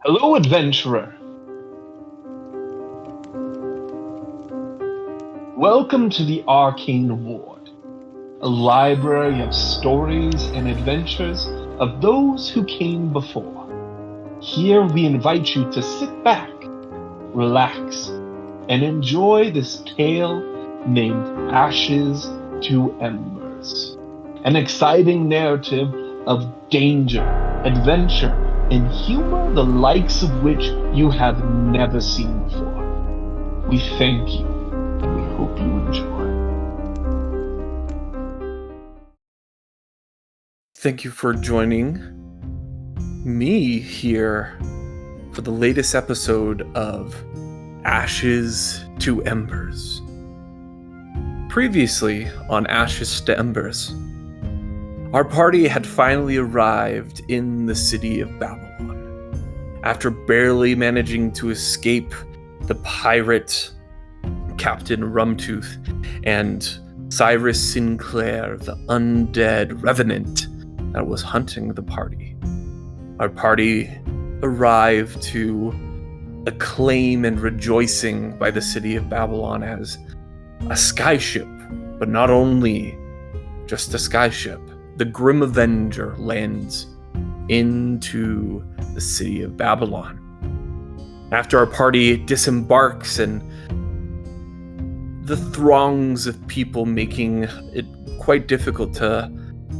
Hello, adventurer. Welcome to the Arcane Ward, a library of stories and adventures of those who came before. Here we invite you to sit back, relax, and enjoy this tale named Ashes to Embers. An exciting narrative of danger, adventure, and humor the likes of which you have never seen before. We thank you, and we hope you enjoy. Thank you for joining me here for the latest episode of Ashes to Embers. Previously on Ashes to Embers, our party had finally arrived in the city of Babylon. After barely managing to escape the pirate Captain Rumtooth and Cyrus Sinclair, the undead revenant that was hunting the party, our party arrived to acclaim and rejoicing by the city of Babylon as a skyship, but not only just a skyship. The Grim Avenger lands into the city of Babylon. After our party disembarks and the throngs of people making it quite difficult to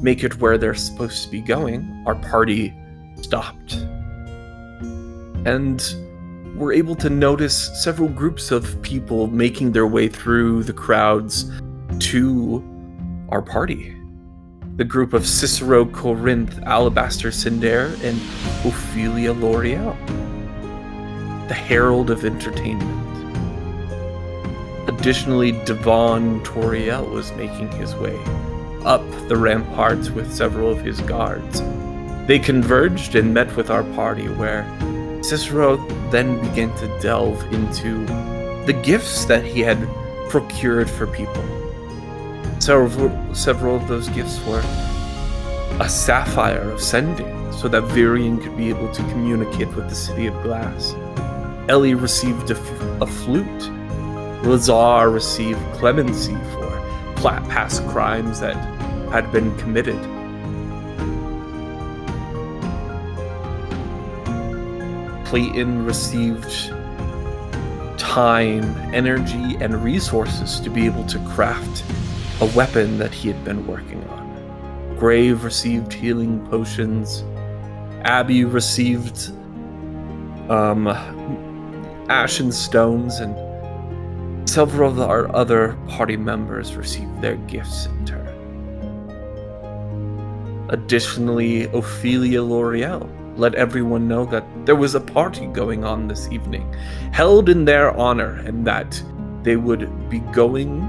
make it where they're supposed to be going, our party stopped. And we're able to notice several groups of people making their way through the crowds to our party. The group of Cicero, Corinth, Alabaster Cinder, and Ophelia L'Oreal, the Herald of Entertainment. Additionally, Devon Toriel was making his way up the ramparts with several of his guards. They converged and met with our party, where Cicero then began to delve into the gifts that he had procured for people. Several of those gifts were a sapphire of sending, so that Virion could be able to communicate with the City of Glass. Ellie received a flute. Lazar received clemency for past crimes that had been committed. Clayton received time, energy, and resources to be able to craft a weapon that he had been working on. Grave received healing potions. Abby received ashen stones, and several of our other party members received their gifts in turn. Additionally, Ophelia L'Oreal let everyone know that there was a party going on this evening, held in their honor, and that they would be going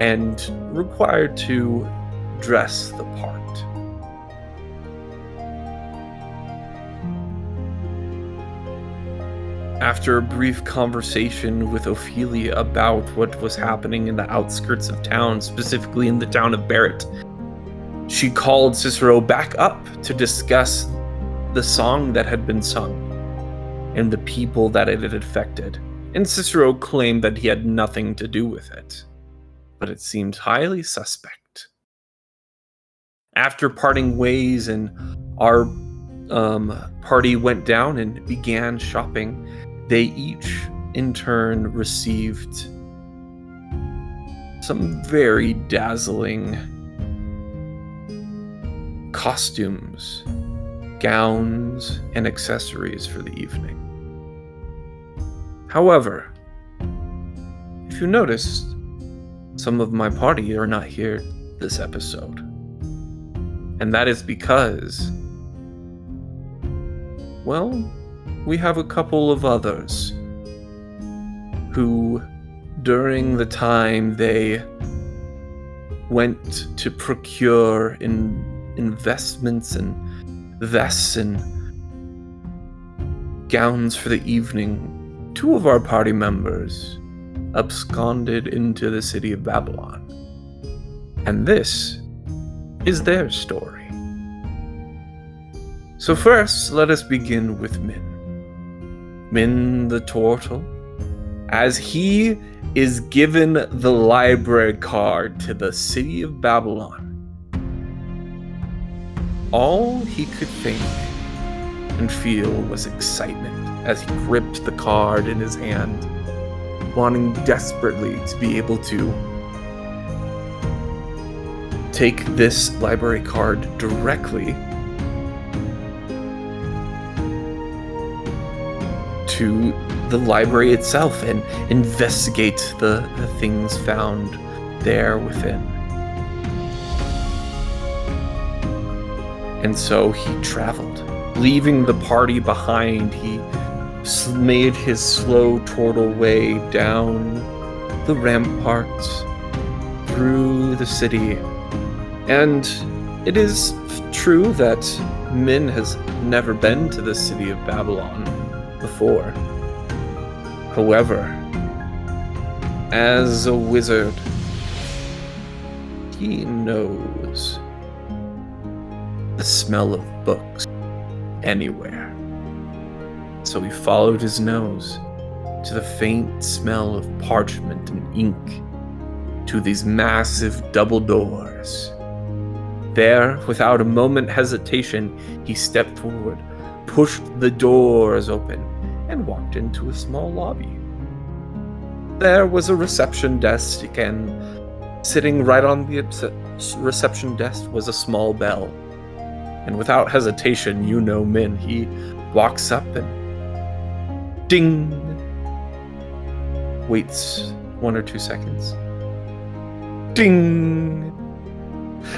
and required to dress the part. After a brief conversation with Ophelia about what was happening in the outskirts of town, specifically in the town of Barrett, she called Cicero back up to discuss the song that had been sung and the people that it had affected. And Cicero claimed that he had nothing to do with it, but it seemed highly suspect. After parting ways and our party went down and began shopping, they each in turn received some very dazzling costumes, gowns, and accessories for the evening. However, if you noticed, some of my party are not here this episode. And that is because, well, we have a couple of others who, during the time they went to procure investments and vests and gowns for the evening, two of our party members absconded into the city of Babylon. And this is their story. So first, let us begin with Min. Min the Turtle, as he is given the library card to the city of Babylon, all he could think and feel was excitement as he gripped the card in his hand, wanting desperately to be able to take this library card directly to the library itself and investigate the things found there within. And so he traveled, leaving the party behind. He made his slow turtle way down the ramparts, through the city. And it is true that Min has never been to the city of Babylon before. However, as a wizard, he knows the smell of books anywhere. So he followed his nose to the faint smell of parchment and ink, to these massive double doors. There, without a moment hesitation, he stepped forward, pushed the doors open, and walked into a small lobby. There was a reception desk, and sitting right on the reception desk was a small bell. And without hesitation, you know Min, he walks up and ding, waits 1 or 2 seconds. Ding!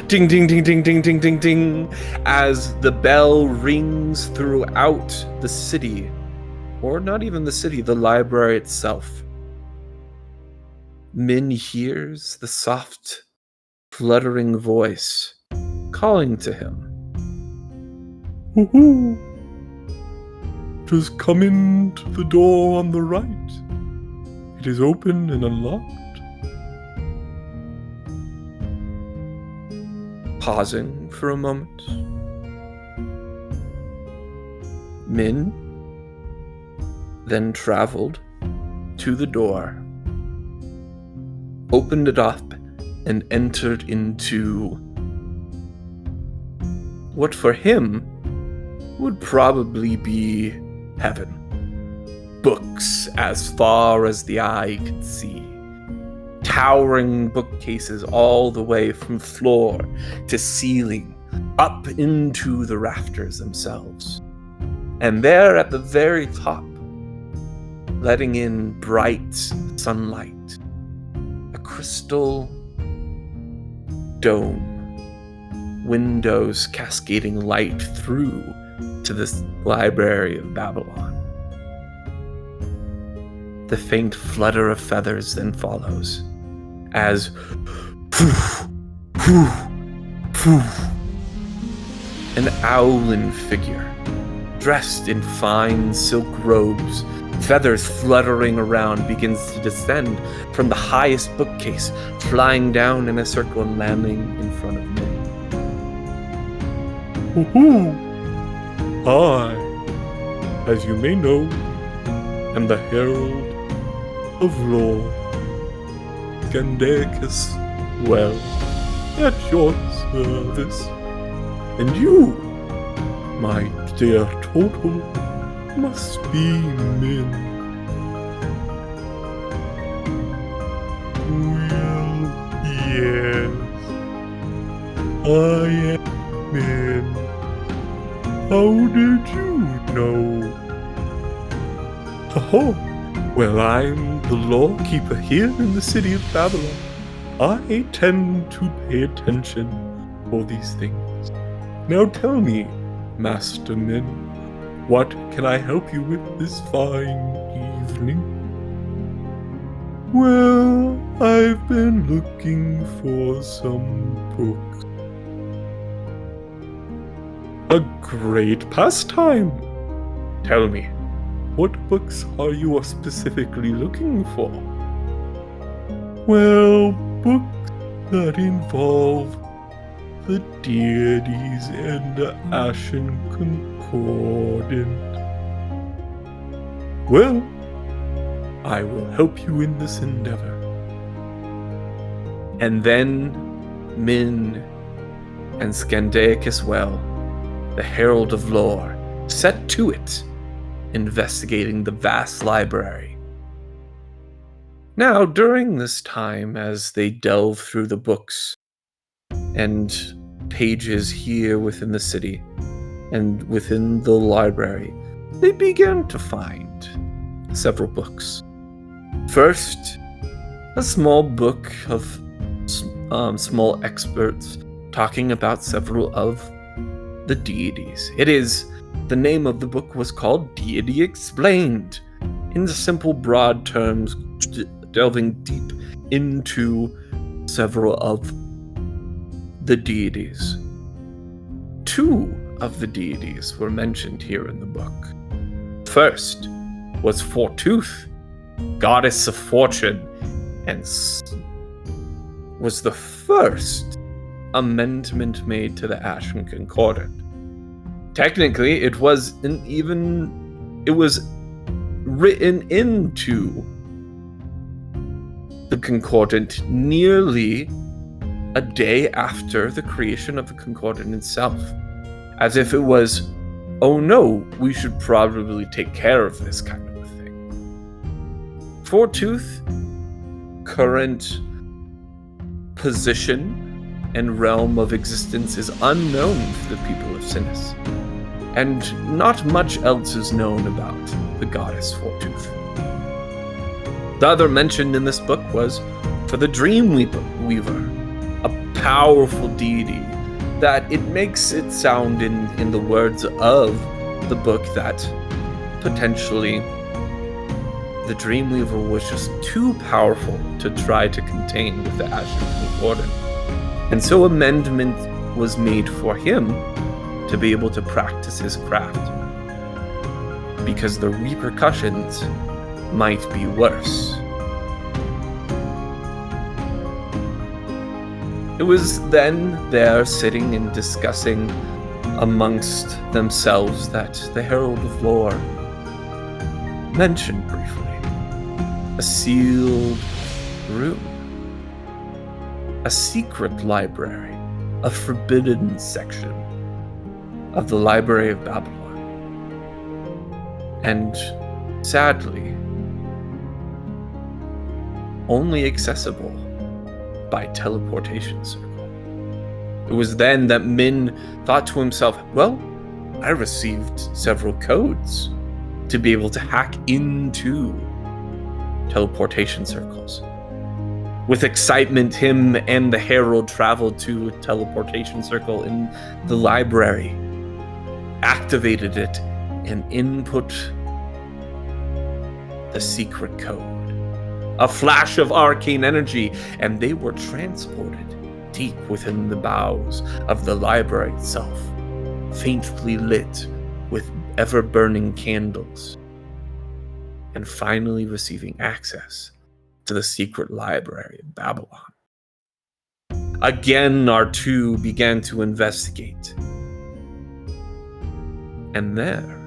Ding, ding, ding, ding, ding, ding, ding, ding, as the bell rings throughout the city, or not even the city, the library itself. Min hears the soft, fluttering voice calling to him. "Woohoo! Just come into the door on the right. It is open and unlocked." Pausing for a moment, Min then traveled to the door, opened it up, and entered into what for him would probably be heaven. Books as far as the eye could see. Towering bookcases all the way from floor to ceiling, up into the rafters themselves. And there at the very top, letting in bright sunlight, a crystal dome, windows cascading light through to this library of Babylon. The faint flutter of feathers then follows, as an owlin figure, dressed in fine silk robes, feathers fluttering around, begins to descend from the highest bookcase, flying down in a circle and landing in front of me. I, as you may know, am the herald of Lord Gandacus, well, at your service. And you, my dear Turtle, must be Min. Well, yes, I am Min. How did you know? Oh, well, I'm the lawkeeper here in the city of Babylon. I tend to pay attention for these things. Now tell me, Master Min, what can I help you with this fine evening? Well, I've been looking for some books. A great pastime. Tell me, what books are you specifically looking for? Well, books that involve the deities and the Ashen Concordant. Well, I will help you in this endeavor. And then Min and Scandaicus as well, the Herald of Lore, set to it, investigating the vast library. Now, during this time, as they delve through the books and pages here within the city and within the library, they began to find several books. First, a small book of small experts talking about several of the deities. The name of the book was called Deity Explained, in simple, broad terms, delving deep into several of the deities. 2 of the deities were mentioned here in the book. First was Fortooth, goddess of fortune, and was the first amendment made to the Ashen Concordant. Technically, it was written into the Concordant nearly a day after the creation of the Concordant itself, as if it was, oh no, we should probably take care of this kind of a thing. Fortooth, current position and realm of existence is unknown to the people of Sinis, and not much else is known about the goddess Fortooth. The other mentioned in this book was for the Dreamweaver, a powerful deity that it makes it sound in the words of the book that potentially the Dreamweaver was just too powerful to try to contain with the Ashen Concordant. And so amendment was made for him to be able to practice his craft, because the repercussions might be worse. It was then there sitting and discussing amongst themselves that the Herald of Lore mentioned briefly a sealed room, a secret library, a forbidden section of the Library of Babylon. And sadly, only accessible by teleportation circle. It was then that Min thought to himself, well, I received several codes to be able to hack into teleportation circles. With excitement, him and the Herald traveled to a teleportation circle in the library, activated it, and input the secret code. A flash of arcane energy, and they were transported deep within the bowels of the library itself, faintly lit with ever-burning candles, and finally receiving access to the secret library of Babylon. Again, our two began to investigate. And there,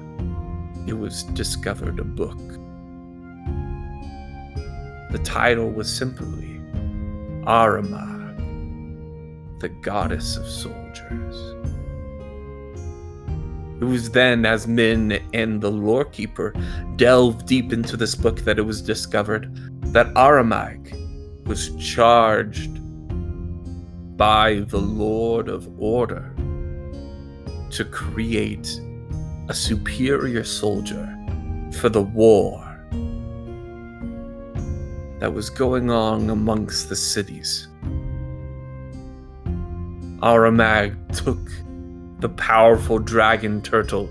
it was discovered a book. The title was simply Aramag, the Goddess of Soldiers. It was then, as Min and the Lorekeeper delved deep into this book, that it was discovered that Aramag was charged by the Lord of Order to create a superior soldier for the war that was going on amongst the cities. Aramag took the powerful dragon turtle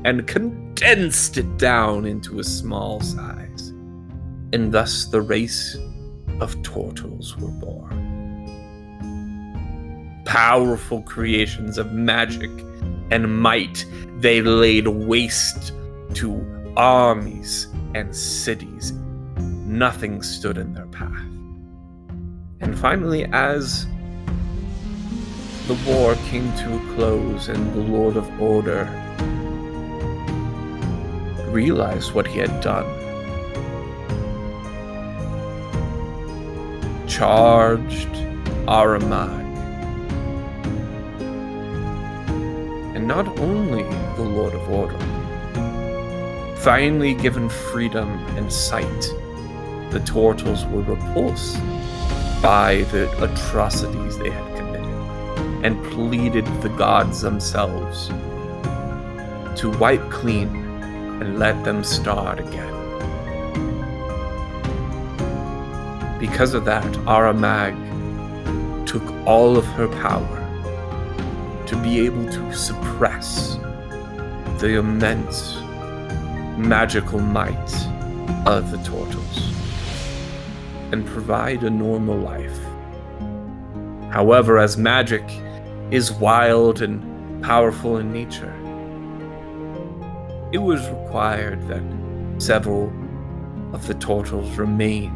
and condensed it down into a small size, and thus the race of turtles were born. Powerful creations of magic and might, they laid waste to armies and cities. Nothing stood in their path. And finally, as the war came to a close and the Lord of Order realized what he had done. Charged Aramag. And not only the Lord of Order. Finally given freedom and sight, the Turtles were repulsed by the atrocities they had committed and pleaded the gods themselves to wipe clean and let them start again. Because of that, Aramag took all of her power to be able to suppress the immense magical might of the Turtles and provide a normal life. However, as magic is wild and powerful in nature, it was required that several of the Turtles remain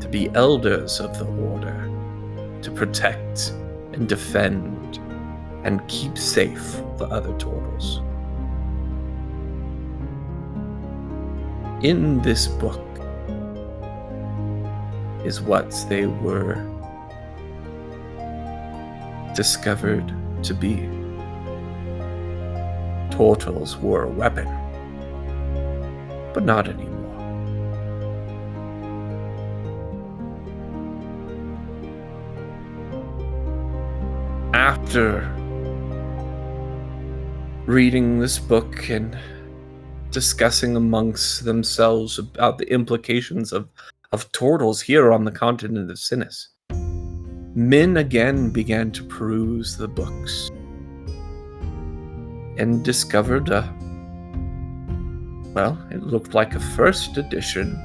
to be elders of the Order, to protect and defend and keep safe the other Turtles. In this book is what they were discovered to be. Turtles were a weapon, but not anymore. After reading this book and discussing amongst themselves about the implications of turtles here on the continent of Sinnis, Min again began to peruse the books and discovered it looked like a first edition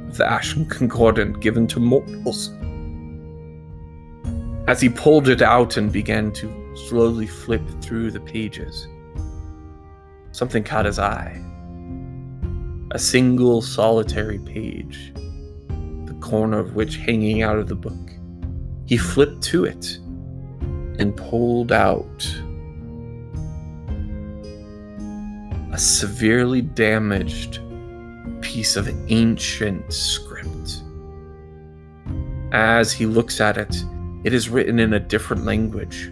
of the Ashen Concordant given to mortals. As he pulled it out and began to slowly flip through the pages, something caught his eye. A single solitary page, the corner of which hanging out of the book. He flipped to it and pulled out a severely damaged piece of ancient script. As he looks at it, it is written in a different language.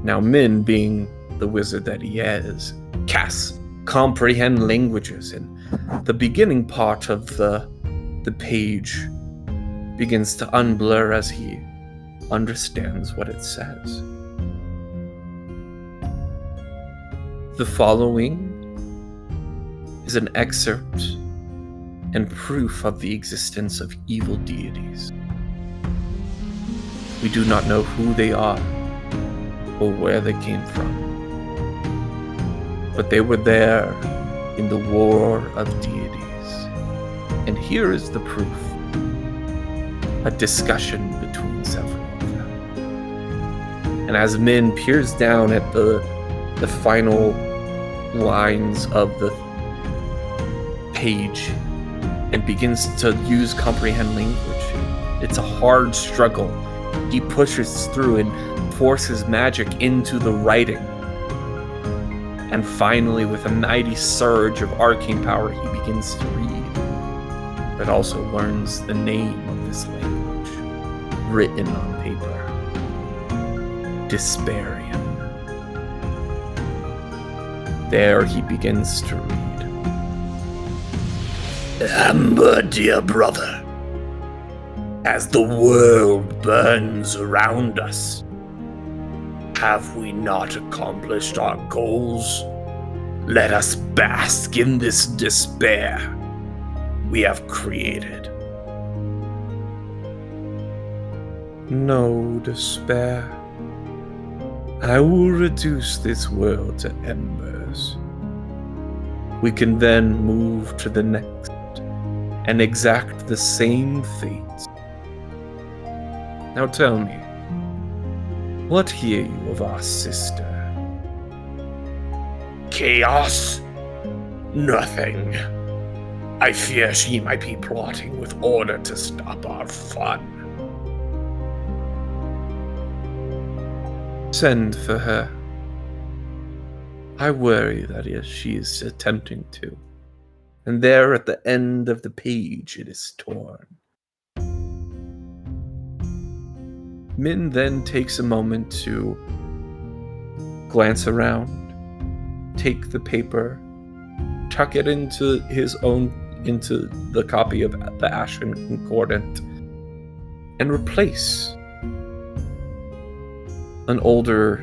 Now, Min, being the wizard that he is, casts comprehend languages, and the beginning part of the page begins to unblur as he understands what it says. The following is an excerpt and proof of the existence of evil deities. We do not know who they are or where they came from, but they were there in the War of Deities. And here is the proof. A discussion between several of them. And as Min peers down at the final lines of the page and begins to use comprehend language, it's a hard struggle. He pushes through and forces magic into the writing. And finally, with a mighty surge of arcane power, he begins to read, but also learns the name of this language, written on paper. Desparian. There he begins to read. Amber, dear brother, as the world burns around us, have we not accomplished our goals? Let us bask in this despair we have created. No despair. I will reduce this world to embers. We can then move to the next and exact the same fate. Now tell me, what hear you of our sister? Chaos? Nothing. I fear she might be plotting with order to stop our fun. Send for her. I worry that she is attempting to. And there at the end of the page it is torn. Min then takes a moment to glance around, take the paper, tuck it into the copy of the Ashen Concordant, and replace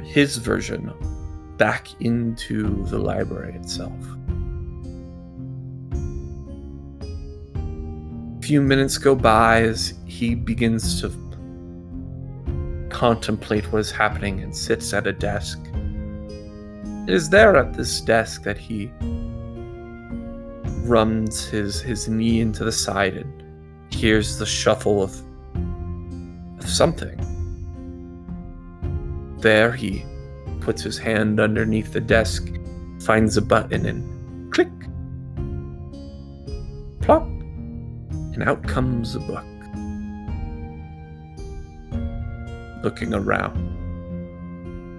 his version back into the library itself. A few minutes go by as he begins to contemplate what is happening and sits at a desk. It is there at this desk that he runs his knee into the side and hears the shuffle of something. There he puts his hand underneath the desk, finds a button, and click, plop, and out comes a book. Looking around,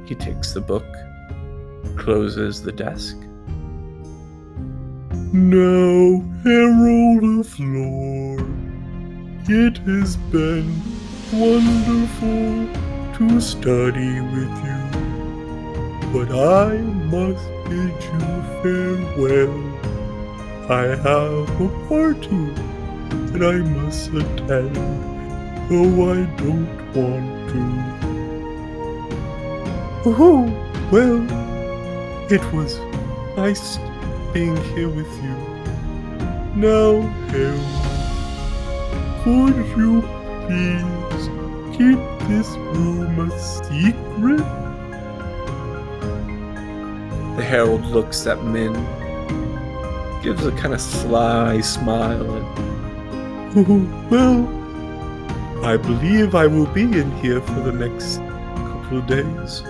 he takes the book, closes the desk. Now, Herald of Lore, it has been wonderful to study with you, but I must bid you farewell. I have a party that I must attend, though I don't want to. Oh, well, it was nice being here with you. Now, Harold, could you please keep this room a secret? The Herald looks at Min, gives a kind of sly smile, and, oh, well, I believe I will be in here for the next couple of days,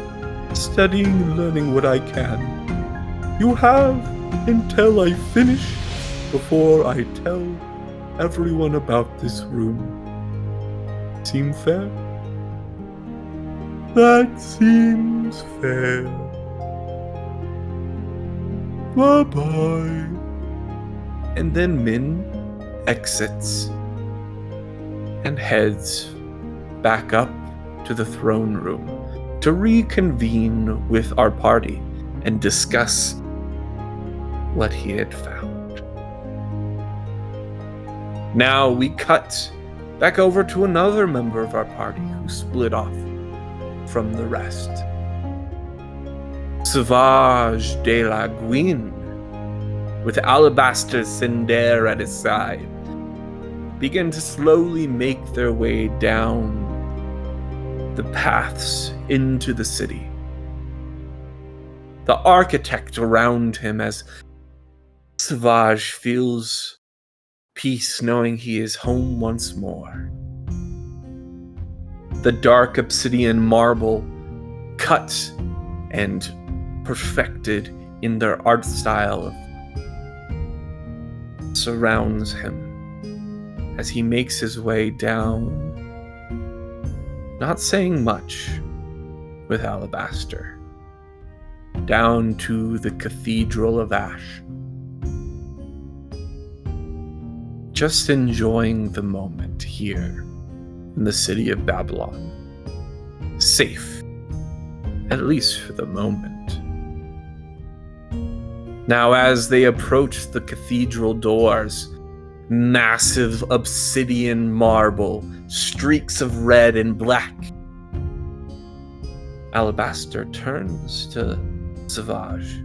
studying and learning what I can. You have until I finish before I tell everyone about this room. Seem fair? That seems fair. Bye-bye. And then Min exits and heads back up to the throne room to reconvene with our party and discuss what he had found. Now we cut back over to another member of our party who split off from the rest. Sauvage de la Guine, with Alabaster Cinder at his side, begin to slowly make their way down the paths into the city. The architect around him, as Sauvage feels peace knowing he is home once more. The dark obsidian marble, cut and perfected in their art style, surrounds him as he makes his way down, not saying much with Alabaster, down to the Cathedral of Ash. Just enjoying the moment here in the city of Babylon. Safe, at least for the moment. Now, as they approach the cathedral doors, massive obsidian marble, streaks of red and black, Alabaster turns to Sauvage.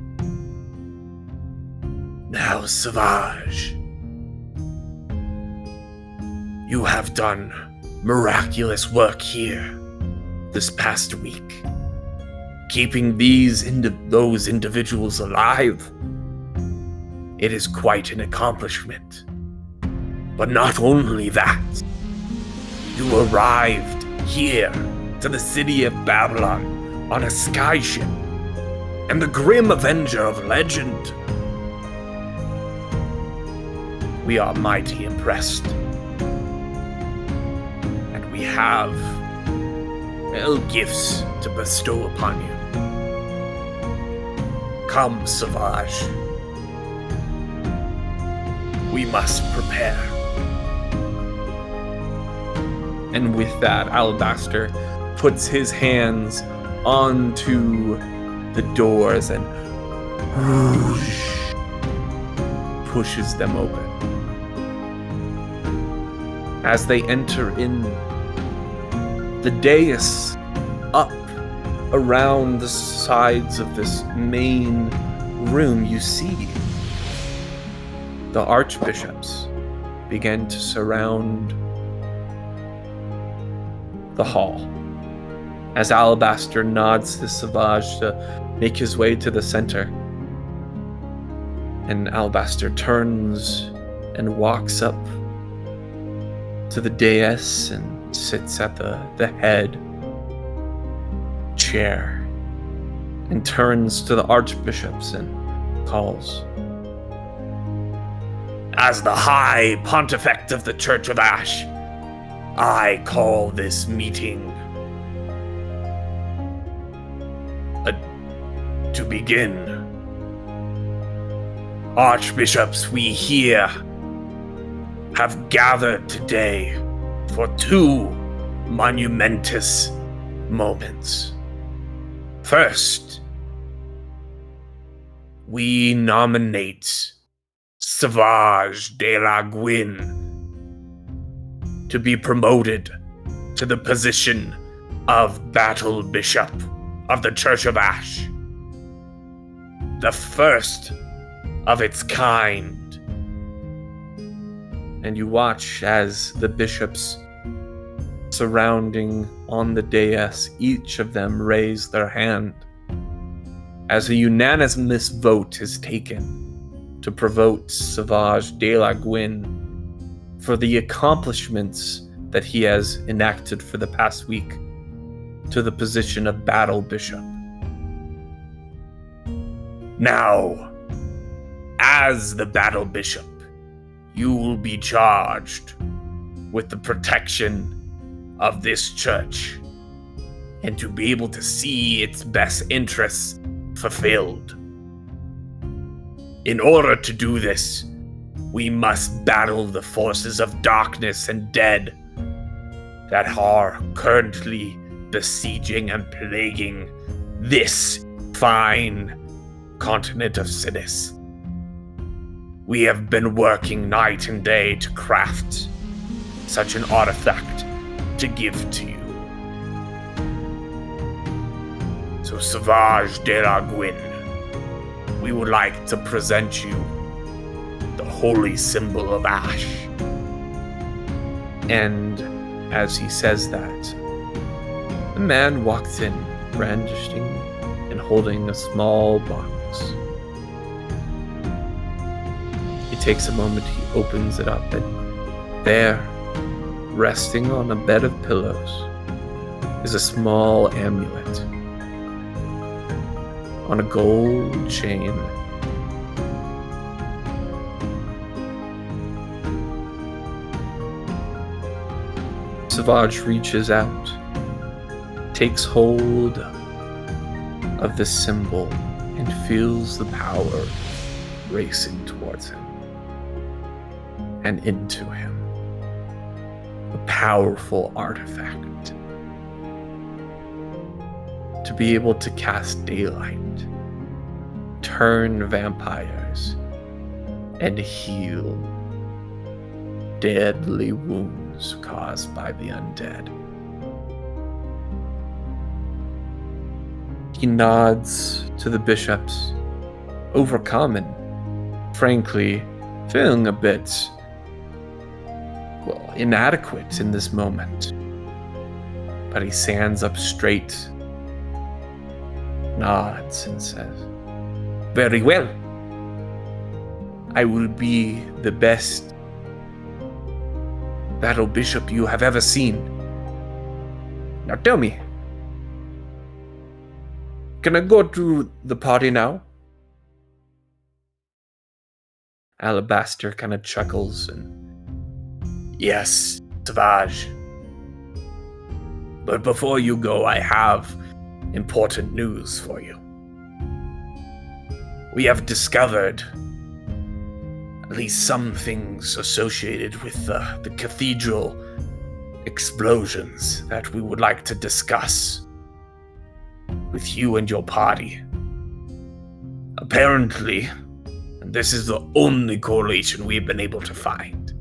Now, Sauvage, you have done miraculous work here this past week, keeping those individuals alive. It is quite an accomplishment. But not only that, you arrived here to the city of Babylon on a skyship, and the grim avenger of legend. We are mighty impressed. We have, gifts to bestow upon you. Come, Savage. We must prepare. And with that, Alabaster puts his hands onto the doors and whoosh, pushes them open. As they enter in, the dais up around the sides of this main room, you see the archbishops begin to surround the hall. As Alabaster nods to Savage to make his way to the center, and Alabaster turns and walks up to the dais and sits at the head chair and turns to the archbishops and calls, "As the High Pontifex of the Church of Ash, I call this meeting to begin. Archbishops, we here have gathered today for two monumentous moments. First, we nominate Savage de la Guin to be promoted to the position of Battle Bishop of the Church of Ash. The first of its kind. And you watch as the bishops surrounding on the dais, each of them raise their hand as a unanimous vote is taken to promote Savage de la Guin for the accomplishments that he has enacted for the past week to the position of Battle Bishop. Now, as the Battle Bishop, you will be charged with the protection of this church and to be able to see its best interests fulfilled. In order to do this, we must battle the forces of darkness and dead that are currently besieging and plaguing this fine continent of Sinis. We have been working night and day to craft such an artifact to give to you. So Savage de la Guin, we would like to present you the holy symbol of Ash. And as he says that, a man walks in, brandishing and holding a small box. He takes a moment, he opens it up, and there, resting on a bed of pillows, is a small amulet on a gold chain. Savage reaches out, takes hold of the symbol, and feels the power racing towards him and into him. A powerful artifact to be able to cast daylight, turn vampires, and heal deadly wounds caused by the undead. He nods to the bishops, overcome and, frankly, feeling a bit, inadequate in this moment. But he stands up straight, nods, and says, "Very well. I will be the best Battle Bishop you have ever seen. Now tell me, can I go to the party now?" Alabaster kind of chuckles and, "Yes, Savage. But before you go, I have important news for you." we have discovered at least some things associated with the cathedral explosions that we would like to discuss with you and your party. Apparently, and this is the only correlation we've been able to find,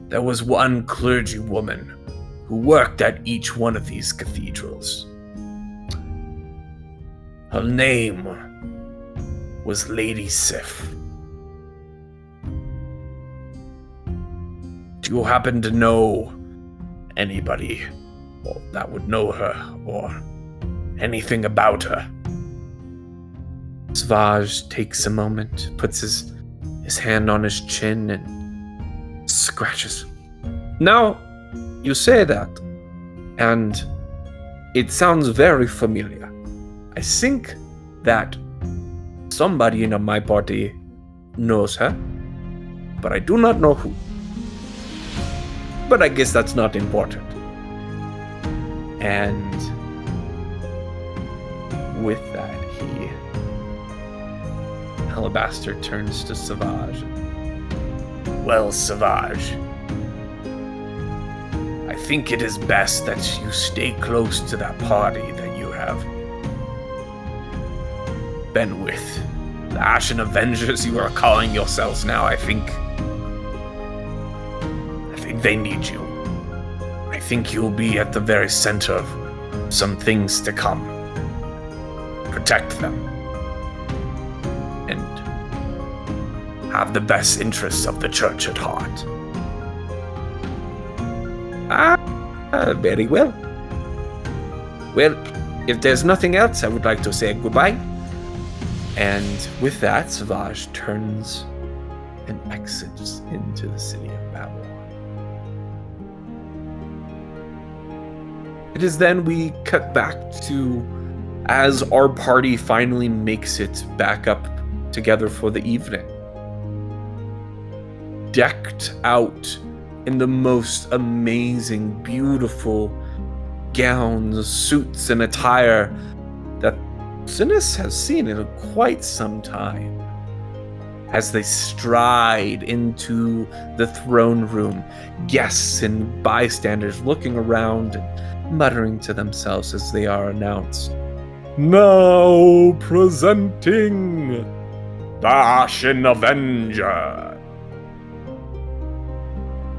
there was one clergy woman who worked at each one of these cathedrals. Her name was Lady Sif. Do you happen to know anybody that would know her or anything about her? Savage takes a moment, puts his hand on his chin and scratches. Now, you say that, and it sounds very familiar. I think that somebody in my party knows her, but I do not know who. But I guess that's not important. And with that, Alabaster turns to Savage. Well, Savage, I think it is best that you stay close to that party that you have been with. The Ashen Avengers you are calling yourselves now, I think they need you. I think you'll be at the very center of some things to come. Protect them. And have the best interests of the church at heart. Very well. Well, if there's nothing else, I would like to say goodbye. And with that, Savage turns and exits into the city of Babylon. It is then we cut back to as our party finally makes it back up together for the evening. Decked out in the most amazing, beautiful gowns, suits, and attire that Sinis has seen in quite some time. As they stride into the throne room, guests and bystanders looking around and muttering to themselves as they are announced. Now presenting the Ashen Avenger.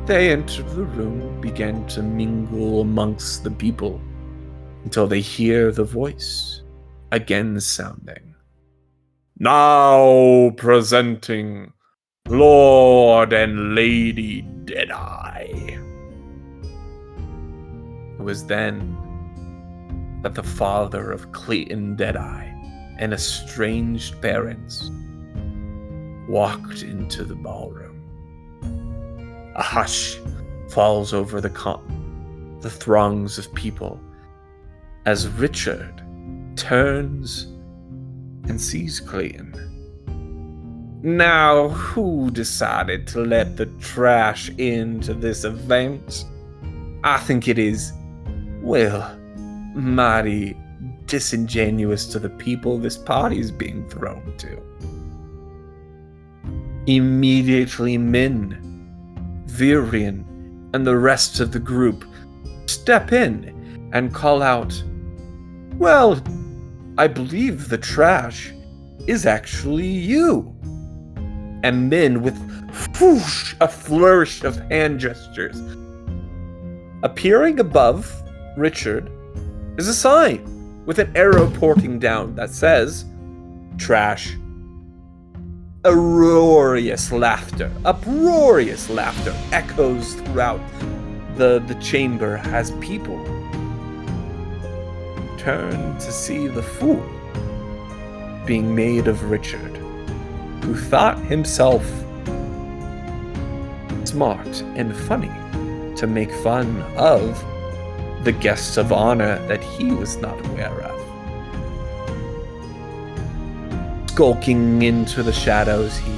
They entered the room, began to mingle amongst the people, until they hear the voice again sounding. Now presenting Lord and Lady Deadeye. It was then that the father of Clayton Deadeye and estranged parents walked into the ballroom. A hush falls over the throngs of people as Richard turns and sees Clayton. Now, who decided to let the trash into this event? I think it is, well, mighty disingenuous to the people this party is being thrown to. Immediately, Min, Virian, and the rest of the group step in and call out, well, I believe the trash is actually you. And Min, with whoosh, a flourish of hand gestures, appearing above Richard is a sign with an arrow pointing down that says, trash. Uproarious laughter echoes throughout the chamber as people turn to see the fool being made of Richard, who thought himself smart and funny to make fun of the guests of honor that he was not aware of. Skulking into the shadows, he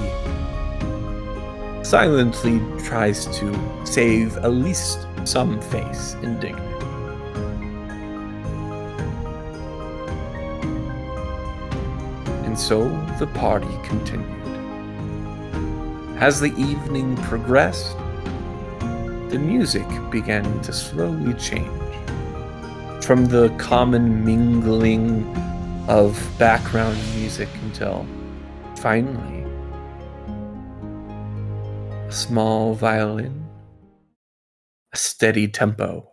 silently tries to save at least some face and dignity. And And so the party continued. As the evening progressed, the music began to slowly change. From the common mingling of background music until finally a small violin, a steady tempo,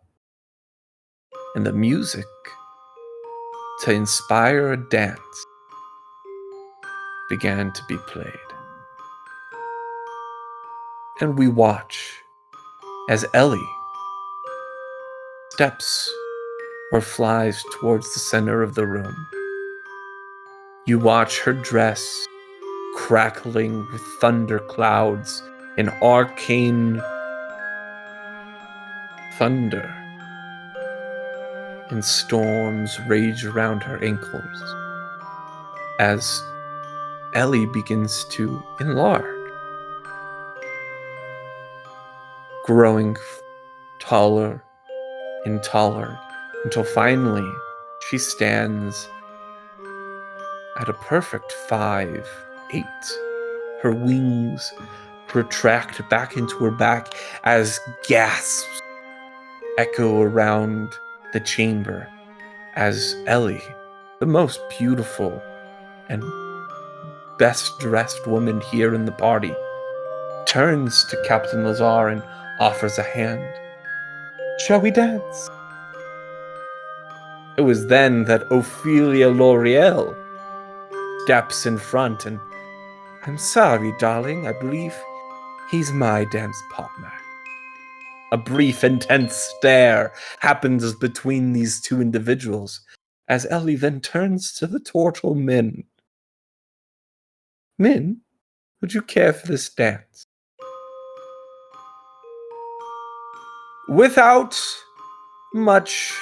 and the music to inspire a dance began to be played. And we watch as Ellie steps or flies towards the center of the room. You watch her dress crackling with thunder clouds and arcane thunder, and storms rage around her ankles as Ellie begins to enlarge, growing taller and taller until finally she stands at a perfect 5'8". Her wings retract back into her back as gasps echo around the chamber as Ellie, the most beautiful and best dressed woman here in the party, turns to Captain Lazar and offers a hand. "Shall we dance?" It was then that Ophelia L'Oreal steps in front and, "I'm sorry, darling, I believe he's my dance partner." A brief, intense stare happens between these two individuals as Ellie then turns to the turtle Min. "Min, would you care for this dance?" Without much,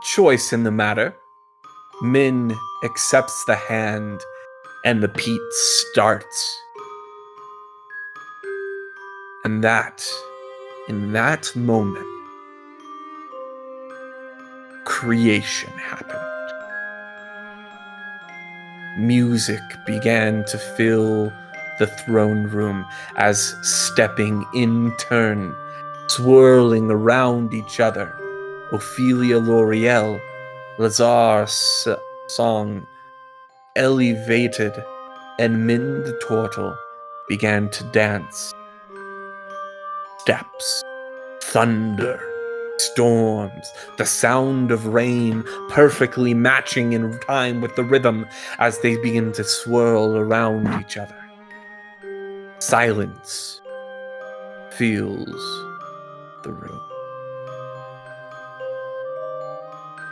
choice in the matter, Min accepts the hand and the beat starts. And in that moment, creation happened. Music began to fill the throne room as stepping in turn, swirling around each other, Ophelia L'Oreal, Lazar's song, elevated, and Min the turtle began to dance. Steps, thunder, storms, the sound of rain perfectly matching in time with the rhythm as they begin to swirl around each other. Silence fills the room.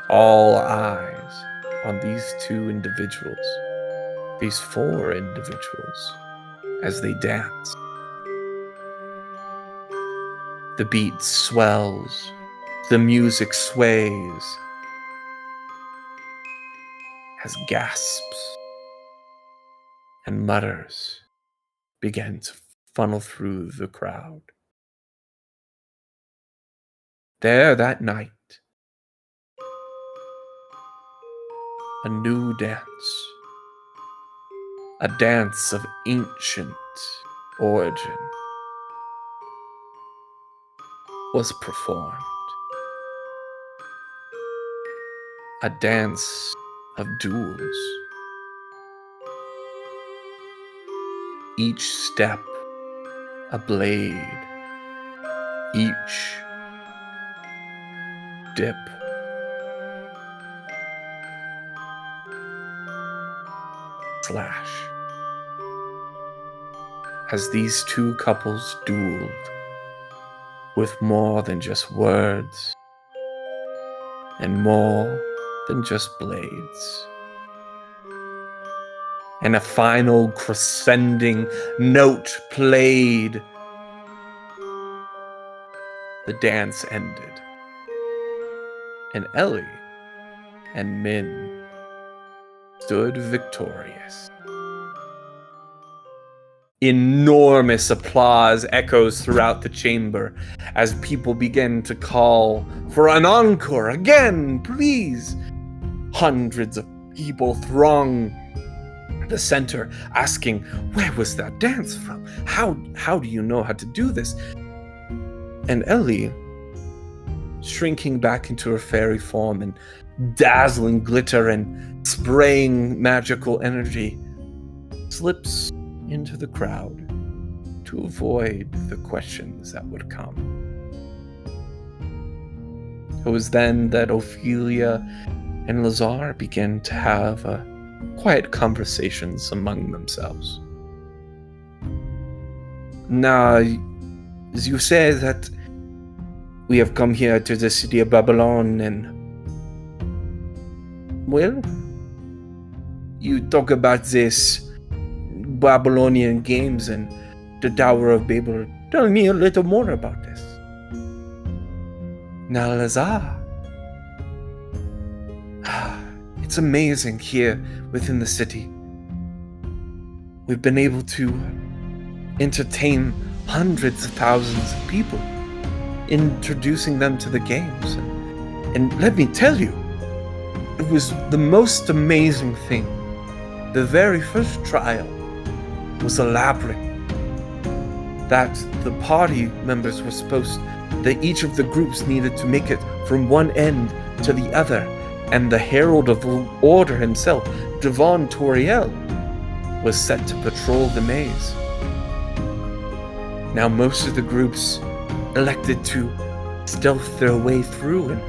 All eyes on these two individuals, these four individuals, as they dance. The beat swells, the music sways, as gasps and mutters begin to funnel through the crowd. There that night, a new dance, a dance of ancient origin, was performed. A dance of duels. Each step a blade, each dip slash. As these two couples dueled with more than just words and more than just blades. And a final crescending note played. The dance ended, and Ellie and Min stood victorious. Enormous applause echoes throughout the chamber as people begin to call for an encore. Again, please. Hundreds of people throng the center, asking, "Where was that dance from? How do you know how to do this?" And Ellie, shrinking back into her fairy form and dazzling glitter and spraying magical energy, slips into the crowd to avoid the questions that would come. It was then that Ophelia and Lazar began to have quiet conversations among themselves. Now, as you say that we have come here to the city of Babylon, and, well, you talk about this Babylonian games and the Tower of Babel. Tell me a little more about this. Now, Lazar, it's amazing here within the city. We've been able to entertain hundreds of thousands of people, introducing them to the games. And let me tell you, it was the most amazing thing. The very first trial was a labyrinth that the party members were that each of the groups needed to make it from one end to the other, and the Herald of Order himself, Devon Toriel, was set to patrol the maze. Now most of the groups elected to stealth their way through, and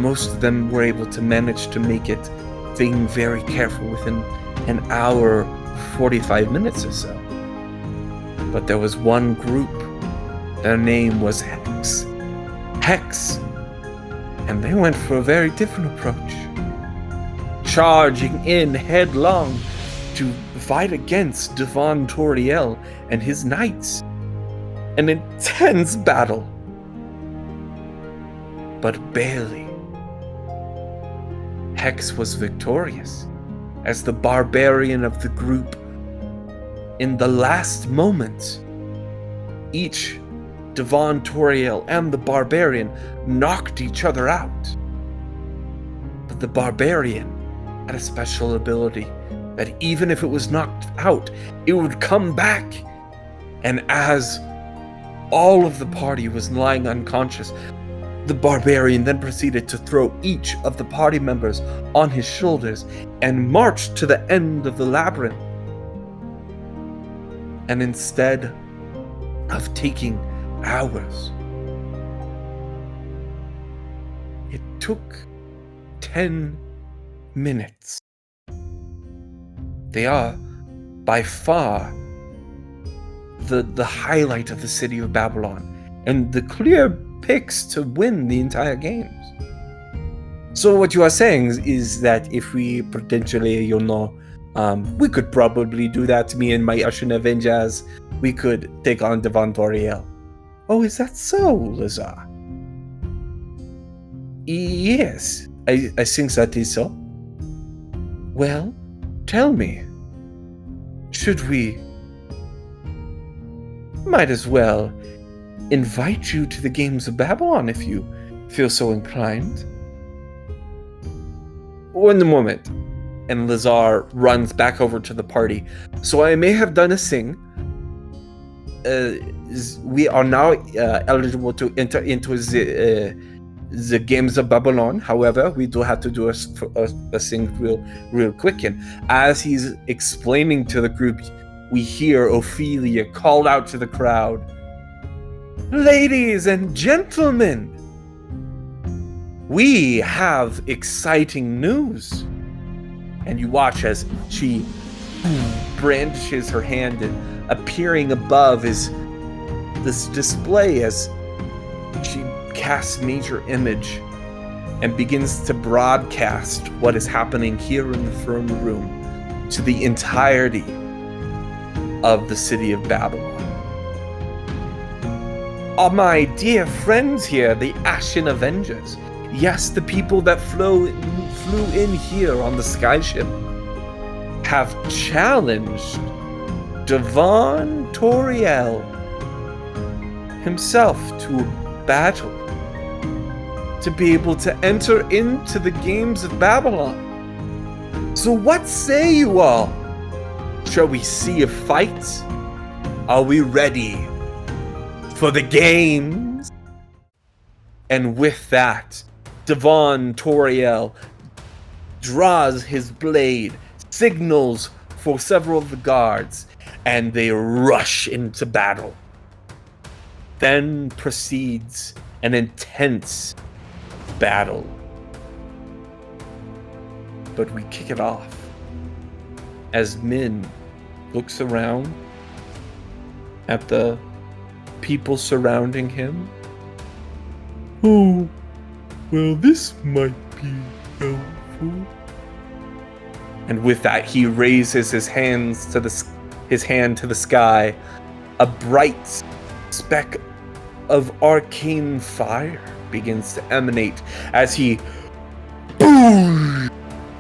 most of them were able to manage to make it, being very careful, within an hour, 45 minutes or so. But there was one group. Their name was Hex. And they went for a very different approach, charging in headlong to fight against Devon Toriel and his knights. An intense battle. But barely. Hex was victorious, as the barbarian of the group. In the last moments, each Devon Toriel and the barbarian knocked each other out. But the barbarian had a special ability that even if it was knocked out, it would come back. And as all of the party was lying unconscious, the barbarian then proceeded to throw each of the party members on his shoulders and marched to the end of the labyrinth. And instead of taking hours, it took 10 minutes. They are by far the highlight of the city of Babylon, and the clear picks to win the entire games. So what you are saying is that if we potentially, we could probably do that. Me and my Ashen Avengers, we could take on Devon Toriel. Oh, is that so, Lazar? Yes, I think that is so. Well, tell me, should we? Might as well invite you to the games of Babylon if you feel so inclined. One moment. And Lazar runs back over to the party. So I may have done a thing. We are now eligible to enter into the games of Babylon. However, we do have to do a thing real quick. And as he's explaining to the group, we hear Ophelia call out to the crowd, "Ladies and gentlemen, we have exciting news." And you watch as she brandishes her hand, and appearing above is this display as she casts major image and begins to broadcast what is happening here in the throne room to the entirety of the city of Babylon. Oh, my dear friends here, the Ashen Avengers. Yes, the people that flew in here on the skyship have challenged Devon Toriel himself to a battle to be able to enter into the games of Babylon. So what say you all? Shall we see a fight? Are we ready for the games? And with that, Devon Toriel draws his blade, signals for several of the guards, and they rush into battle. Then proceeds an intense battle. But we kick it off as Min looks around at the people surrounding him. Oh, well, this might be helpful. And with that, he raises his hand to the sky. A bright speck of arcane fire begins to emanate as he boom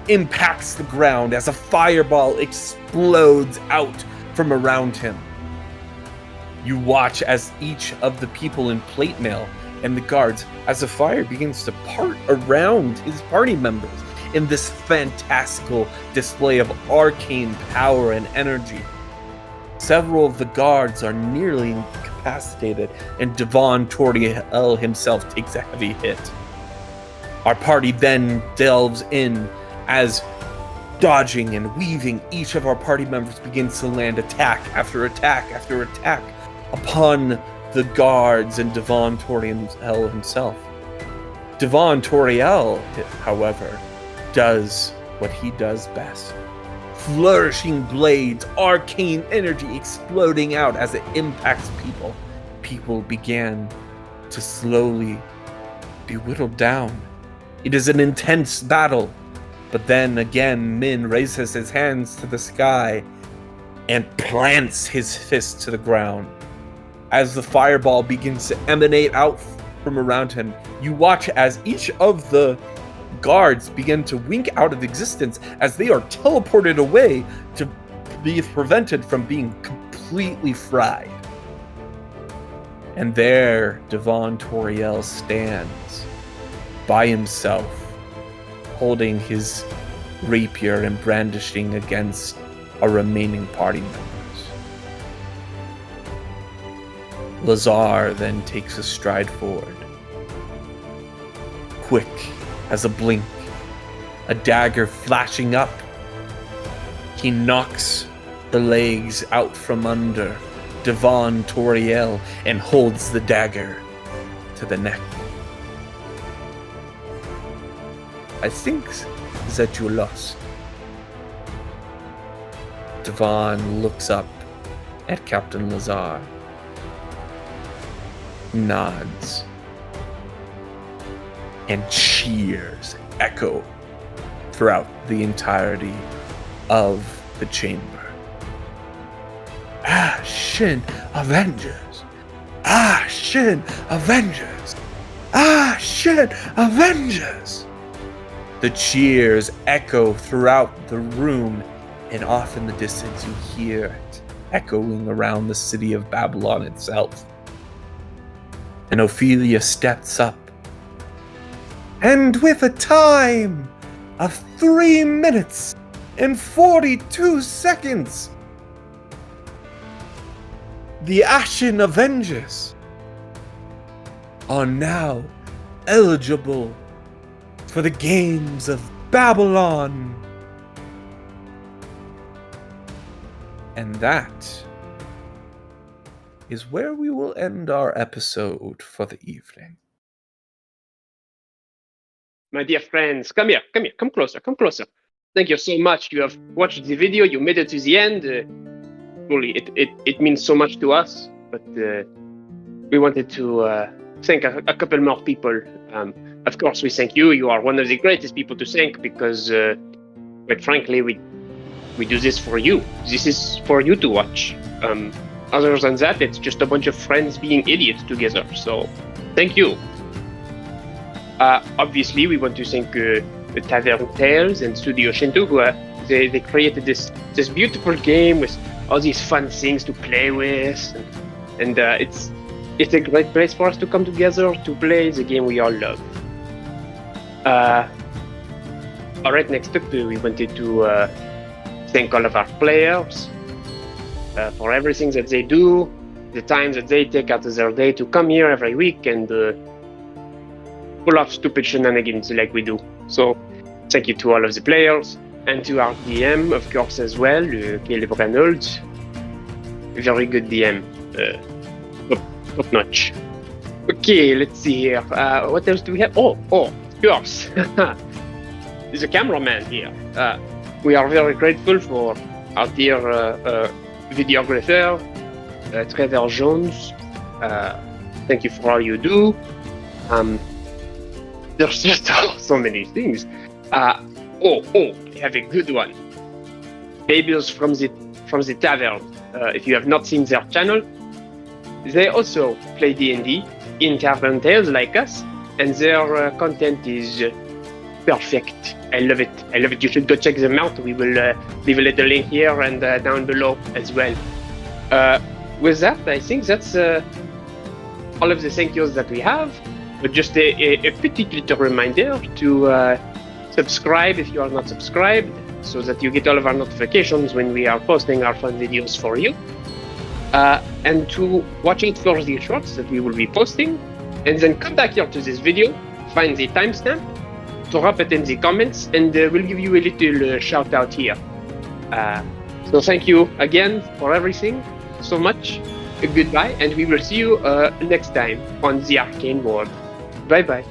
impacts the ground as a fireball explodes out from around him. You watch as each of the people in plate mail and the guards, as the fire begins to part around his party members in this fantastical display of arcane power and energy. Several of the guards are nearly incapacitated, and Devon Toriel himself takes a heavy hit. Our party then delves in as dodging and weaving, each of our party members begins to land attack after attack after attack upon the guards and Devon Toriel himself. Devon Toriel, however, does what he does best. Flourishing blades, arcane energy exploding out as it impacts people. People began to slowly be whittled down. It is an intense battle. But then again, Min raises his hands to the sky and plants his fist to the ground. As the fireball begins to emanate out from around him, you watch as each of the guards begin to wink out of existence as they are teleported away to be prevented from being completely fried. And there, Devon Toriel stands by himself, holding his rapier and brandishing against our remaining party members. Lazar then takes a stride forward. Quick as a blink, a dagger flashing up, he knocks the legs out from under Devon Toriel and holds the dagger to the neck. I think that you lost. Devon looks up at Captain Lazar, nods, and cheers echo throughout the entirety of the chamber. Ashen Avengers! Ashen Avengers! Ashen Avengers! The cheers echo throughout the room, and off in the distance you hear it echoing around the city of Babylon itself. And Ophelia steps up, and with a time of 3 minutes and 42 seconds, the Ashen Avengers are now eligible for the games of Babylon. And that is where we will end our episode for the evening. My dear friends, come here, come closer. Thank you so much. You have watched the video, you made it to the end. Truly, it means so much to us, but we wanted to thank a couple more people. Of course, we thank you. You are one of the greatest people to thank because, quite frankly, we do this for you. This is for you to watch. Other than that, it's just a bunch of friends being idiots together. So, thank you. Obviously, we want to thank the Tavern Tales and Studio Shinto, who they created this beautiful game with all these fun things to play with, and it's a great place for us to come together to play the game we all love. All right, next up, we wanted to thank all of our players for everything that they do, the time that they take out of their day to come here every week and pull off stupid shenanigans like we do. So, thank you to all of the players and to our DM, of course, as well, Caleb Reynolds. Very good DM. Top notch. Okay, let's see here. What else do we have? Oh, of course. There's a cameraman here. We are very grateful for our dear videographer, Trevor Jones. Thank you for all you do. There's just so many things. We have a good one. Babies from the Tavern. If you have not seen their channel, they also play D&D in Cavern Tales like us, and their content is perfect. I love it. You should go check them out. We will leave a little link here and down below as well. With that, I think that's all of the thank yous that we have. But just a petite little reminder to subscribe if you are not subscribed, so that you get all of our notifications when we are posting our fun videos for you. And to watch it for the shorts that we will be posting, and then come back here to this video, find the timestamp, drop it in the comments, and we'll give you a little shout out here. So thank you again for everything so much. Goodbye, and we will see you next time on the Arcane World. Bye bye.